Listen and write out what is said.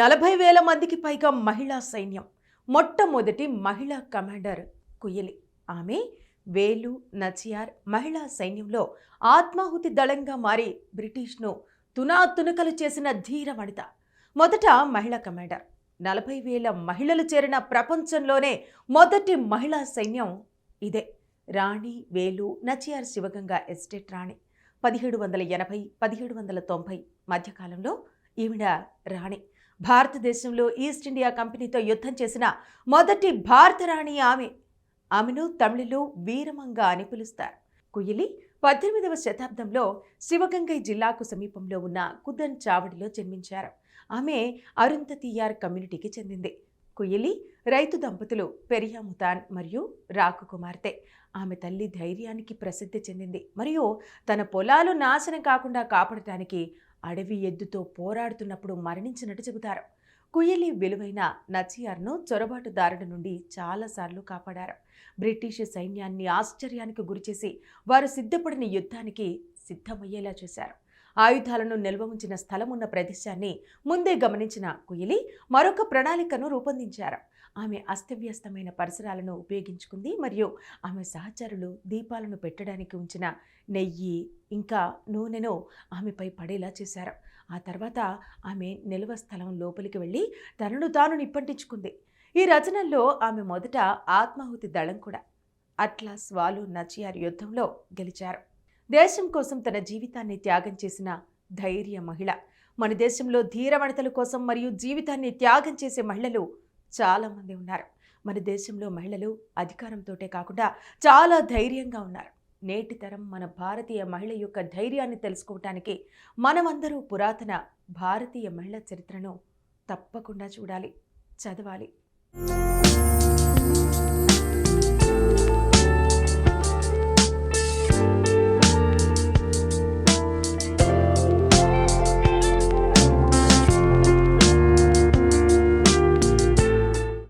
40,000 మందికి పైగా మహిళా సైన్యం. మొట్టమొదటి మహిళా కమాండర్ కుయలి. ఆమె వేలు నచియార్ మహిళా సైన్యంలో ఆత్మాహుతి దళంగా మారి బ్రిటిష్ను తునాతునకలు చేసిన ధీర వనిత. మొదట మహిళా కమాండర్. 40,000 మహిళలు చేరిన ప్రపంచంలోనే మొదటి మహిళా సైన్యం ఇదే. రాణి వేలు నచియార్ శివగంగా ఎస్టేట్ రాణి. 1780-1790 మధ్యకాలంలో ఈవిడ రాణి. భారతదేశంలో ఈస్ట్ ఇండియా కంపెనీతో యుద్ధం చేసిన మొదటి భారత రాణి ఆమె. ఆమెను తమిళలో వీరమంగ అని పిలుస్తారు. కుయిలి 18వ శతాబ్దంలో శివగంగై జిల్లాకు సమీపంలో ఉన్న కుదన్ చావడిలో జన్మించారు. ఆమె అరుంధతీయార్ కమ్యూనిటీకి చెందింది. కుయిలి రైతు దంపతులు పెరియాముతాన్ మరియు రాకు కుమార్తె. ఆమె తల్లి ధైర్యానికి ప్రసిద్ధి చెందింది మరియు తన పొలాలు నాశనం కాకుండా కాపాడటానికి అడవి ఎద్దుతో పోరాడుతున్నప్పుడు మరణించినట్టు చెబుతారు. కుయలి విలువైన నచియార్ను చొరబాటుదారుడి నుండి చాలాసార్లు కాపాడారు. బ్రిటిష్ సైన్యాన్ని ఆశ్చర్యానికి గురిచేసి వారు సిద్ధపడిన యుద్ధానికి సిద్ధమయ్యేలా చేశారు. ఆయుధాలను నిల్వ ఉంచిన స్థలం ఉన్న ప్రదేశాన్ని ముందే గమనించిన కుయలి మరొక ప్రణాళికను రూపొందించారు. ఆమె అస్తవ్యస్తమైన పరిసరాలను ఉపయోగించుకుంది మరియు ఆమె సహచరులు దీపాలను పెట్టడానికి ఉంచిన నెయ్యి ఇంకా నూనెను ఆమెపై పడేలా చేశారు. ఆ తర్వాత ఆమె నిల్వ స్థలం లోపలికి వెళ్ళి తనను తాను నిప్పంటించుకుంది. ఈ రచనల్లో ఆమె మొదట ఆత్మాహుతి దళం కూడా. అట్లాస్ వాలు నచియార్ యుద్ధంలో గెలిచారు. దేశం కోసం తన జీవితాన్ని త్యాగం చేసిన ధైర్య మహిళ. మన దేశంలో ధీర వనితల కోసం మరియు జీవితాన్ని త్యాగం చేసే మహిళలు చాలామంది ఉన్నారు. మన దేశంలో మహిళలు అధికారంతోటే కాకుండా చాలా ధైర్యంగా ఉన్నారు. నేటి తరం మన భారతీయ మహిళ యొక్క ధైర్యాన్ని తెలుసుకోవటానికి మనమందరూ పురాతన భారతీయ మహిళ చరిత్రను తప్పకుండా చూడాలి, చదవాలి.